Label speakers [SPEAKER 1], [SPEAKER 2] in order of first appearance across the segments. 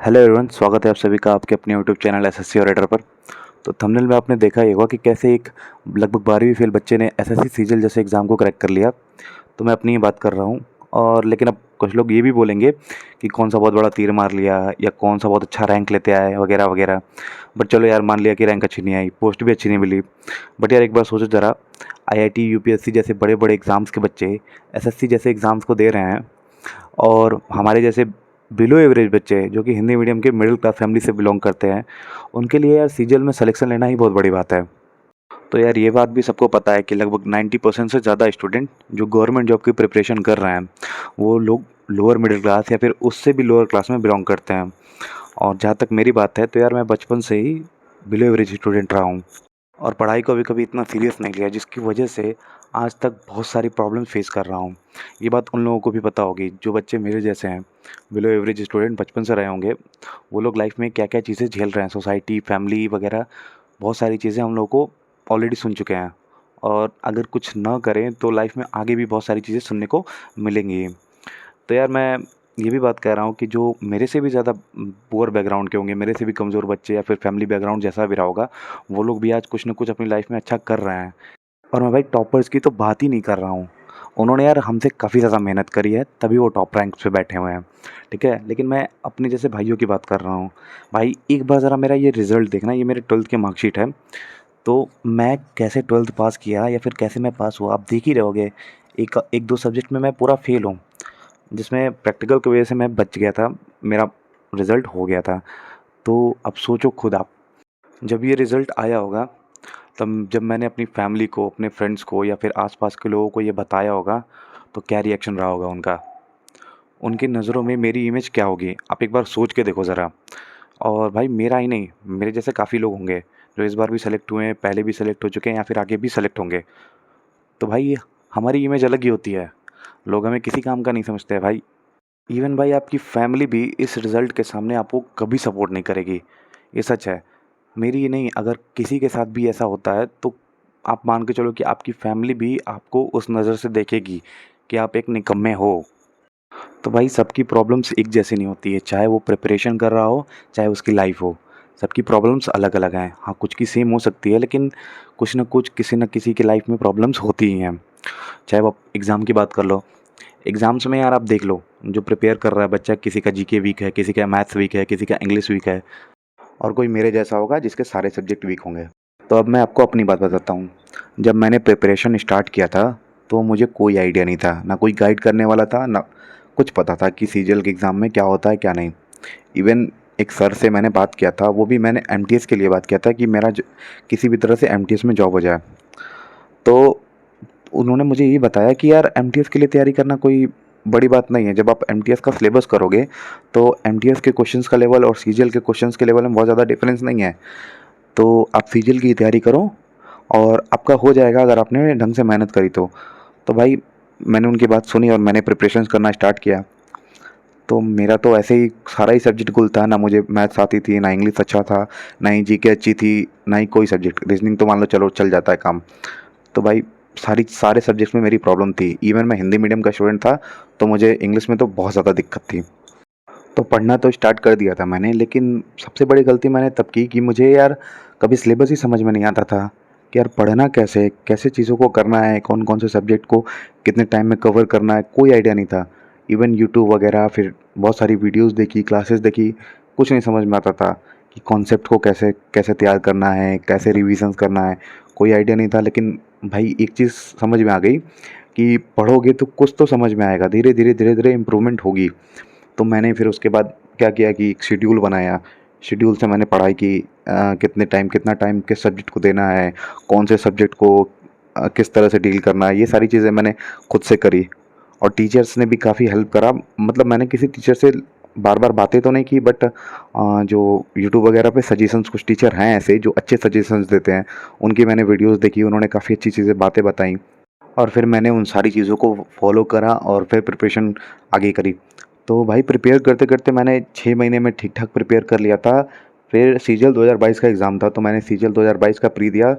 [SPEAKER 1] Hello everyone, स्वागत है आप सभी का आपके अपने यूट्यूब चैनल एसएससी और रेडर पर। तो थंबनेल में आपने देखा ही होगा कि कैसे एक लगभग 12वीं फेल बच्चे ने एसएससी सीजीएल जैसे एग्ज़ाम को क्रैक कर लिया। तो मैं अपनी ही बात कर रहा हूँ। और लेकिन अब कुछ लोग ये भी बोलेंगे कि कौन सा बहुत बड़ा तीर मार लिया या कौन सा बहुत अच्छा रैंक लेते आए वगैरह वगैरह। बट चलो यार, मान लिया कि रैंक अच्छी नहीं आई, पोस्ट भी अच्छी नहीं मिली। बट यार एक बार सोचो ज़रा, आईआईटी यूपीएससी जैसे बड़े बड़े एग्ज़ाम्स के बच्चे एसएससी जैसे एग्ज़ाम्स को दे रहे हैं, और हमारे जैसे बिलो एवरेज बच्चे जो कि हिंदी मीडियम के मिडिल क्लास फैमिली से बिलोंग करते हैं, उनके लिए यार सीजीएल में सिलेक्शन लेना ही बहुत बड़ी बात है। तो यार ये बात भी सबको पता है कि लगभग 90% से ज़्यादा स्टूडेंट जो गवर्नमेंट जॉब की प्रिपरेशन कर रहे हैं, वो लोग लोअर मिडिल क्लास या फिर उससे भी लोअर क्लास में बिलोंग करते हैं। और जहाँ तक मेरी बात है, तो यार मैं बचपन से ही बिलो एवरेज स्टूडेंट रहा हूँ और पढ़ाई को कभी इतना सीरियस नहीं लिया, जिसकी वजह से आज तक बहुत सारी प्रॉब्लम फेस कर रहा हूँ। ये बात उन लोगों को भी पता होगी जो बच्चे मेरे जैसे हैं, बिलो एवरेज स्टूडेंट बचपन से रहे होंगे। वो लोग लाइफ में क्या क्या चीज़ें झेल रहे हैं, सोसाइटी, फैमिली वगैरह, बहुत सारी चीज़ें हम लोगों को ऑलरेडी सुन चुके हैं। और अगर कुछ ना करें तो लाइफ में आगे भी बहुत सारी चीज़ें सुनने को मिलेंगी। तो यार मैं ये भी बात कह रहा हूँ कि जो मेरे से भी ज़्यादा पुअर बैकग्राउंड के होंगे, मेरे से भी कमज़ोर बच्चे या फिर फैमिली बैकग्राउंड जैसा भी रहा होगा, वो लोग भी आज कुछ ना कुछ अपनी लाइफ में अच्छा कर रहे हैं। और मैं भाई टॉपर्स की तो बात ही नहीं कर रहा हूँ। उन्होंने यार हमसे काफ़ी ज़्यादा मेहनत करी है, तभी वो टॉप रैंक्स पे बैठे हुए हैं। ठीक है, लेकिन मैं अपने जैसे भाइयों की बात कर रहा हूँ। भाई एक बार ज़रा मेरा ये रिज़ल्ट देखना, ये मेरे 12th की मार्कशीट है। तो मैं कैसे 12th पास किया या फिर कैसे मैं पास हुआ, आप देख ही रहोगे। एक दो सब्जेक्ट में मैं पूरा फेल हूँ, जिसमें प्रैक्टिकल की वजह से मैं बच गया था, मेरा रिज़ल्ट हो गया था। तो अब सोचो खुद आप, जब ये रिज़ल्ट आया होगा, तब जब मैंने अपनी फैमिली को, अपने फ्रेंड्स को या फिर आस-पास के लोगों को ये बताया होगा, तो क्या रिएक्शन रहा होगा उनका? उनकी नज़रों में मेरी इमेज क्या होगी? आप एक बार सोच के देखो ज़रा। और भाई मेरा ही नहीं, मेरे जैसे काफ़ी लोग होंगे, जो इस बार भी सेलेक्ट हुए हैं, पहले भी सेलेक्ट हो चुके हैं या फिर आगे भी सेलेक्ट होंगे। तो भाई हमारी इमेज अलग ही होती है। लोग हमें किसी काम का नहीं समझते हैं भाई। इवन भाई आपकी फैमिली भी इस रिज़ल्ट के सामने आपको कभी सपोर्ट नहीं करेगी, ये सच है। मेरी ही नहीं, अगर किसी के साथ भी ऐसा होता है तो आप मान के चलो कि आपकी फैमिली भी आपको उस नज़र से देखेगी कि आप एक निकम्मे हो। तो भाई सबकी प्रॉब्लम्स एक जैसी नहीं होती है, चाहे वो प्रिपरेशन कर रहा हो, चाहे उसकी लाइफ हो। सबकी प्रॉब्लम्स अलग-अलग हैं। हाँ, कुछ की सेम हो सकती है, लेकिन कुछ न कुछ किसी न किसी की लाइफ में प्रॉब्लम्स होती ही हैं। चाहे वो आप एग्ज़ाम की बात कर लो, एग्ज़ाम्स में यार आप देख लो, जो प्रिपेयर कर रहा है बच्चा, किसी का जीके वीक है, किसी का मैथ्स वीक है, किसी का इंग्लिश वीक है, और कोई मेरे जैसा होगा जिसके सारे सब्जेक्ट वीक होंगे। तो अब मैं आपको अपनी बात बताता हूँ। जब मैंने प्रिपरेशन स्टार्ट किया था, तो मुझे कोई आइडिया नहीं था, ना कोई गाइड करने वाला था, ना कुछ पता था कि सीजीएल के एग्ज़ाम में क्या होता है, क्या नहीं। इवन एक सर से मैंने बात किया था, वो भी मैंने एमटीएस के लिए बात किया था कि मेरा किसी भी तरह से एमटीएस में जॉब हो जाए। तो उन्होंने मुझे यही बताया कि यार एमटीएस के लिए तैयारी करना कोई बड़ी बात नहीं है। जब आप एमटीएस का सिलेबस करोगे, तो एमटीएस के क्वेश्चंस का लेवल और सीजीएल के क्वेश्चंस के लेवल में बहुत ज़्यादा डिफरेंस नहीं है। तो आप सीजीएल की तैयारी करो और आपका हो जाएगा, अगर आपने ढंग से मेहनत करी तो। तो भाई मैंने उनकी बात सुनी और मैंने प्रिपरेशंस करना स्टार्ट किया। तो मेरा तो ऐसे ही सारा ही सब्जेक्ट गुल था, ना मुझे मैथ्स आती थी, ना इंग्लिश अच्छा था, ना ही जीके अच्छी थी, ना ही कोई सब्जेक्ट। रीजनिंग तो मान लो चलो चल जाता है काम। तो भाई सारे सब्जेक्ट्स में मेरी प्रॉब्लम थी। इवन मैं हिंदी मीडियम का स्टूडेंट था, तो मुझे इंग्लिश में तो बहुत ज़्यादा दिक्कत थी। तो पढ़ना तो स्टार्ट कर दिया था मैंने, लेकिन सबसे बड़ी गलती मैंने तब की कि मुझे यार कभी सिलेबस ही समझ में नहीं आता था कि यार पढ़ना कैसे, कैसे चीज़ों को करना है, कौन-कौन से सब्जेक्ट को कितने टाइम में कवर करना है, कोई आइडिया नहीं था। इवन यूट्यूब वगैरह फिर बहुत सारी वीडियोज़ देखी, क्लासेस देखी, कुछ नहीं समझ में आता था कि कॉन्सेप्ट को कैसे कैसे तैयार करना है, कैसे रिविज़न्स करना है, कोई आइडिया नहीं था। लेकिन भाई एक चीज़ समझ में आ गई कि पढ़ोगे तो कुछ तो समझ में आएगा, धीरे-धीरे इम्प्रूवमेंट होगी। तो मैंने फिर उसके बाद क्या किया कि एक शेड्यूल बनाया। शेड्यूल से मैंने पढ़ाई की, कितना टाइम किस सब्जेक्ट को देना है, कौन से सब्जेक्ट को किस तरह से डील करना है, ये सारी चीज़ें मैंने खुद से करी। और टीचर्स ने भी काफ़ी हेल्प करा। मतलब मैंने किसी टीचर से बार-बार बातें तो नहीं की, बट जो यूट्यूब वगैरह पे सजेशंस, कुछ टीचर हैं ऐसे जो अच्छे सजेशंस देते हैं, उनकी मैंने वीडियोज़ देखी, उन्होंने काफ़ी अच्छी चीज़ें, बातें बताई। और फिर मैंने उन सारी चीज़ों को फॉलो करा और फिर प्रिपरेशन आगे करी। तो भाई प्रिपेयर करते-करते मैंने 6 महीने में ठीक-ठाक प्रिपेयर कर लिया था। फिर सीजीएल 2022 का एग्ज़ाम था, तो मैंने सीजीएल 2022 का प्री दिया,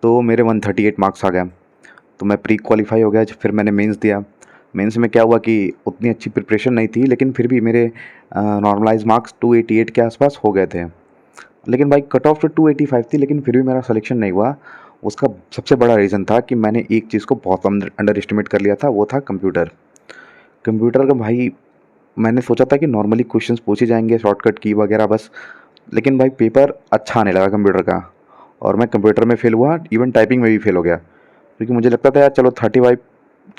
[SPEAKER 1] तो मेरे 138 मार्क्स आ गए। तो मैं प्री क्वालीफाई हो गया। फिर मैंने मेंस दिया। मेंस में क्या हुआ कि उतनी अच्छी प्रिपरेशन नहीं थी, लेकिन फिर भी मेरे नॉर्मलाइज़ मार्क्स 288 के आसपास हो गए थे। लेकिन भाई कट ऑफ तो 285 थी, लेकिन फिर भी मेरा सिलेक्शन नहीं हुआ। उसका सबसे बड़ा रीज़न था कि मैंने एक चीज़ को बहुत अंडर एस्टिमेट कर लिया था, वो था कंप्यूटर। कंप्यूटर का भाई मैंने सोचा था कि नॉर्मली क्वेश्चंस पूछे जाएंगे, शॉर्टकट की वगैरह बस। लेकिन भाई पेपर अच्छा आने लगा कंप्यूटर का, और मैं कंप्यूटर में फ़ेल हुआ, इवन टाइपिंग में भी फ़ेल हो गया। क्योंकि मुझे लगता था यार चलो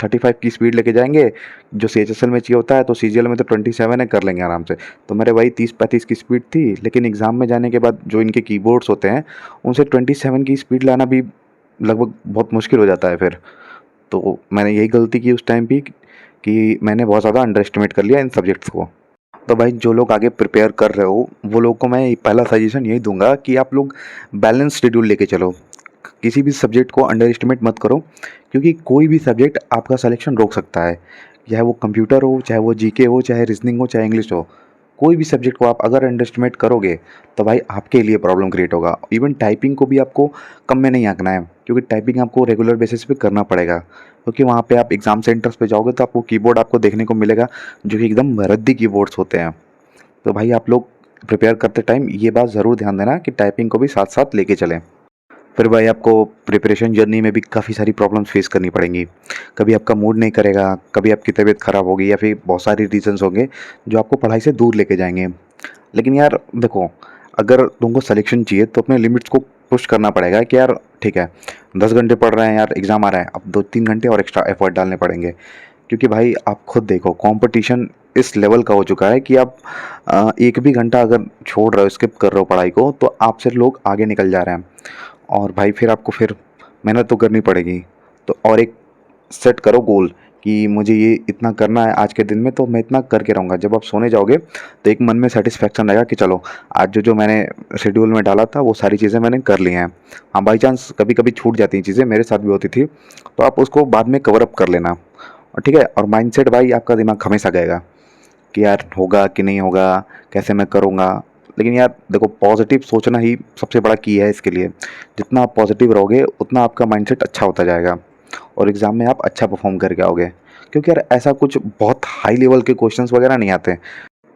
[SPEAKER 1] 35 की स्पीड लेके जाएंगे, जो CHSL में चाहिए होता है, तो CGL में तो 27 है, कर लेंगे आराम से। तो मेरे भाई 30-35 की स्पीड थी, लेकिन एग्ज़ाम में जाने के बाद जो इनके कीबोर्ड्स होते हैं, उनसे 27 की स्पीड लाना भी लगभग बहुत मुश्किल हो जाता है फिर। तो मैंने यही गलती की उस टाइम पे कि मैंने बहुत ज़्यादा अंडर एस्टिमेट कर लिया इन सब्जेक्ट्स को। तो भाई जो लोग आगे प्रिपेयर कर रहे हो, वो लोग को मैं पहला सजेशन यही दूंगा कि आप लोग बैलेंस शेड्यूल लेके चलो। किसी भी सब्जेक्ट को अंडर एस्टिमेट मत करो, क्योंकि कोई भी सब्जेक्ट आपका सिलेक्शन रोक सकता है। चाहे वो कंप्यूटर हो, चाहे वो जीके हो, चाहे रीजनिंग हो, चाहे इंग्लिश हो। कोई भी सब्जेक्ट को आप अगर अंडर एस्टिमेट करोगे, तो भाई आपके लिए प्रॉब्लम क्रिएट होगा। इवन टाइपिंग को भी आपको कम में नहीं आंकना है, क्योंकि टाइपिंग आपको रेगुलर बेसिस पे करना पड़ेगा। क्योंकि वहाँ पे आप एग्ज़ाम सेंटर्स पे जाओगे तो आपको कीबोर्ड आपको देखने को मिलेगा, जो कि एकदम रद्दी कीबोर्ड्स होते हैं। तो भाई आप लोग प्रिपेयर करते टाइम ये बात ज़रूर ध्यान देना कि टाइपिंग को भी साथ साथ लेके चलें। फिर भाई आपको प्रिपरेशन जर्नी में भी काफ़ी सारी प्रॉब्लम्स फेस करनी पड़ेंगी। कभी आपका मूड नहीं करेगा, कभी आपकी तबीयत ख़राब होगी, या फिर बहुत सारे रीज़न्स होंगे जो आपको पढ़ाई से दूर लेके जाएंगे। लेकिन यार देखो, अगर तुमको सिलेक्शन चाहिए तो अपने लिमिट्स को पुश करना पड़ेगा कि यार ठीक है, 10 घंटे पढ़ रहे हैं यार, एग्ज़ाम आ रहा है, अब 2-3 घंटे और एक्स्ट्रा एफर्ट डालने पड़ेंगे। क्योंकि भाई आप खुद देखो, कंपटीशन इस लेवल का हो चुका है कि आप एक भी घंटा अगर छोड़ रहे हो, स्किप कर रहे हो पढ़ाई को, तो आपसे लोग आगे निकल जा रहे हैं। और भाई फिर आपको फिर मेहनत तो करनी पड़ेगी। तो और एक सेट करो गोल कि मुझे ये इतना करना है आज के दिन में, तो मैं इतना करके रहूँगा। जब आप सोने जाओगे तो एक मन में सेटिस्फेक्शन रहेगा कि चलो आज जो जो मैंने शेड्यूल में डाला था वो सारी चीज़ें मैंने कर ली हैं। हाँ, बाई चांस कभी कभी छूट जाती हैं चीज़ें, मेरे साथ भी होती थी, तो आप उसको बाद में कवर अप कर लेना। और ठीक है, और माइंडसेट भाई आपका दिमाग हमेशा गएगा कि यार होगा कि नहीं होगा, कैसे मैं करूँगा। लेकिन यार देखो, पॉजिटिव सोचना ही सबसे बड़ा की है इसके लिए। जितना आप पॉजिटिव रहोगे, उतना आपका माइंडसेट अच्छा होता जाएगा, और एग्ज़ाम में आप अच्छा परफॉर्म करके आओगे। क्योंकि यार ऐसा कुछ बहुत हाई लेवल के क्वेश्चंस वगैरह नहीं आते।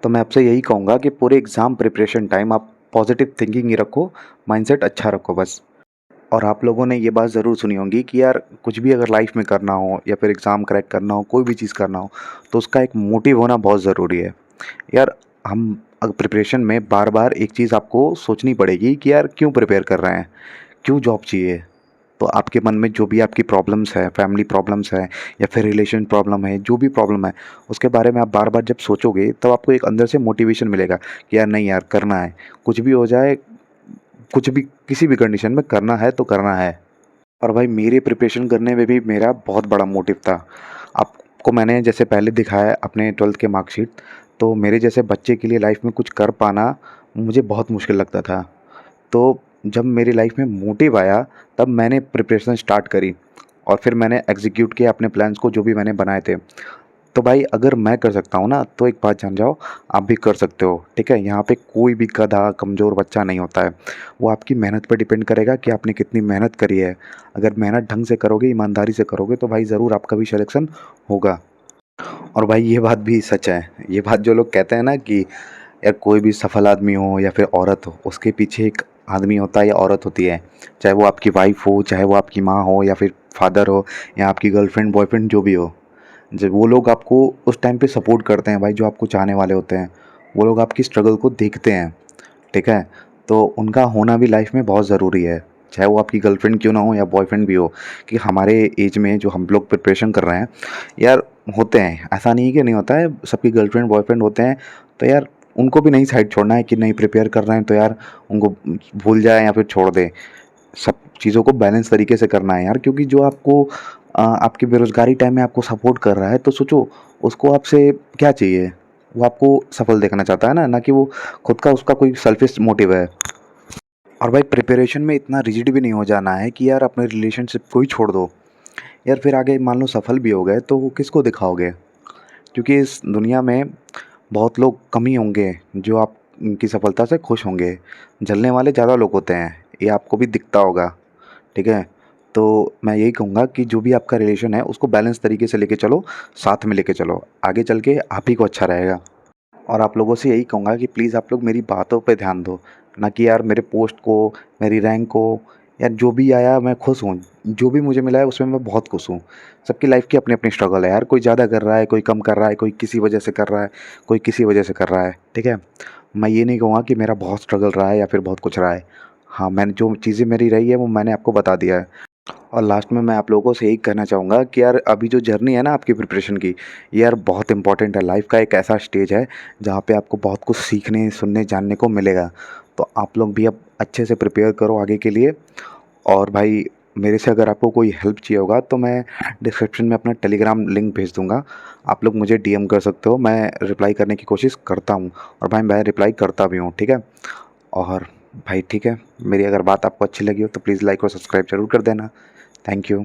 [SPEAKER 1] तो मैं आपसे यही कहूँगा कि पूरे एग्ज़ाम प्रिपरेशन टाइम आप पॉजिटिव थिंकिंग ही रखो, माइंडसेट अच्छा रखो बस। और आप लोगों ने ये बात ज़रूर सुनी होगी कि यार कुछ भी अगर लाइफ में करना हो, या फिर एग्ज़ाम क्रैक करना हो, कोई भी चीज़ करना हो, तो उसका एक मोटिव होना बहुत ज़रूरी है। यार हम प्रिपरेशन में बार बार एक चीज़ आपको सोचनी पड़ेगी कि यार क्यों प्रिपेयर कर रहे हैं, क्यों जॉब चाहिए। तो आपके मन में जो भी आपकी प्रॉब्लम्स है, फैमिली प्रॉब्लम्स है, या फिर रिलेशन प्रॉब्लम है, जो भी प्रॉब्लम है, उसके बारे में आप बार बार जब सोचोगे, तब आपको एक अंदर से मोटिवेशन मिलेगा कि यार नहीं यार, करना है, कुछ भी हो जाए, कुछ भी किसी भी कंडीशन में करना है तो करना है। और भाई मेरे प्रिपरेशन करने में भी मेरा बहुत बड़ा मोटिव था। आपको मैंने जैसे पहले दिखाया अपने 12th के मार्कशीट, तो मेरे जैसे बच्चे के लिए लाइफ में कुछ कर पाना मुझे बहुत मुश्किल लगता था। तो जब मेरी लाइफ में मोटिव आया, तब मैंने प्रिपरेशन स्टार्ट करी, और फिर मैंने एग्जीक्यूट किया अपने प्लान्स को जो भी मैंने बनाए थे। तो भाई अगर मैं कर सकता हूँ ना, तो एक बात जान जाओ, आप भी कर सकते हो। ठीक है, यहाँ पे कोई भी गधा कमज़ोर बच्चा नहीं होता है। वो आपकी मेहनत पर डिपेंड करेगा कि आपने कितनी मेहनत करी है। अगर मेहनत ढंग से करोगे, ईमानदारी से करोगे, तो भाई ज़रूर आपका भी सिलेक्शन होगा। और भाई ये बात भी सच है, ये बात जो लोग कहते हैं ना कि यार कोई भी सफल आदमी हो या फिर औरत हो, उसके पीछे एक आदमी होता है या औरत होती है। चाहे वो आपकी वाइफ हो, चाहे वो आपकी माँ हो, या फिर फादर हो, या आपकी गर्लफ्रेंड बॉयफ्रेंड जो भी हो। जब वो लोग आपको उस टाइम पे सपोर्ट करते हैं भाई, जो आपको चाहने वाले होते हैं, वो लोग आपकी स्ट्रगल को देखते हैं। ठीक है, तो उनका होना भी लाइफ में बहुत ज़रूरी है। चाहे वो आपकी गर्लफ्रेंड क्यों ना हो या बॉयफ्रेंड भी हो। कि हमारे एज में जो हम लोग प्रिपरेशन कर रहे हैं, यार होते हैं, ऐसा नहीं है कि नहीं होता है, सबकी गर्लफ्रेंड बॉयफ्रेंड होते हैं। तो यार उनको भी नहीं साइड छोड़ना है कि नहीं प्रिपेयर कर रहे हैं तो यार उनको भूल जाए या फिर छोड़ दे। सब चीज़ों को बैलेंस तरीके से करना है यार, क्योंकि जो आपको आपकी बेरोज़गारी टाइम में आपको सपोर्ट कर रहा है, तो सोचो उसको आपसे क्या चाहिए। वो आपको सफल देखना चाहता है ना कि वो खुद का उसका कोई सेल्फिश मोटिव है। और भाई प्रिपरेशन में इतना रिजिड भी नहीं हो जाना है कि यार अपने रिलेशनशिप को ही छोड़ दो। यार फिर आगे मान लो सफल भी हो गए, तो वो किसको दिखाओगे। क्योंकि इस दुनिया में बहुत लोग कम ही होंगे जो आप उनकी सफलता से खुश होंगे। जलने वाले ज़्यादा लोग होते हैं, ये आपको भी दिखता होगा। ठीक है, तो मैं यही कहूँगा कि जो भी आपका रिलेशन है उसको बैलेंस तरीके से लेके चलो, साथ में लेके चलो, आगे चल के आप ही को अच्छा रहेगा। और आप लोगों से यही कहूँगा कि प्लीज़ आप लोग मेरी बातों पे ध्यान दो, ना कि यार मेरे पोस्ट को, मेरी रैंक को, यार जो भी आया मैं खुश हूँ, जो भी मुझे मिला है उसमें मैं बहुत खुश हूँ। सबकी लाइफ़ की अपनी-अपनी स्ट्रगल है यार, कोई ज़्यादा कर रहा है, कोई कम कर रहा है, कोई किसी वजह से कर रहा है, कोई किसी वजह से कर रहा है, ठीक है? मैं ये नहीं कहूँगा कि मेरा बहुत स्ट्रगल रहा है या फिर बहुत कुछ रहा है। हाँ, मैंने जो चीज़ें मेरी रही है वो मैंने आपको बता दिया है। और लास्ट में मैं आप लोगों से यही कहना चाहूँगा कि यार अभी जो जर्नी है ना आपकी प्रिपरेशन की, ये यार बहुत इंपॉर्टेंट है। लाइफ़ का एक ऐसा स्टेज है जहाँ पे आपको बहुत कुछ सीखने, सुनने, जानने को मिलेगा। तो आप लोग भी अब अच्छे से प्रिपेयर करो आगे के लिए। और भाई मेरे से अगर आपको कोई हेल्प चाहिए होगा तो मैं डिस्क्रिप्शन में अपना टेलीग्राम लिंक भेज दूँगा। आप लोग मुझे डीएम कर सकते हो, मैं रिप्लाई करने की कोशिश करता हूँ और भाई मैं रिप्लाई करता भी हूँ, ठीक है? और भाई ठीक है, मेरी अगर बात आपको अच्छी लगी हो तो प्लीज़ लाइक और सब्सक्राइब ज़रूर कर देना। Thank you.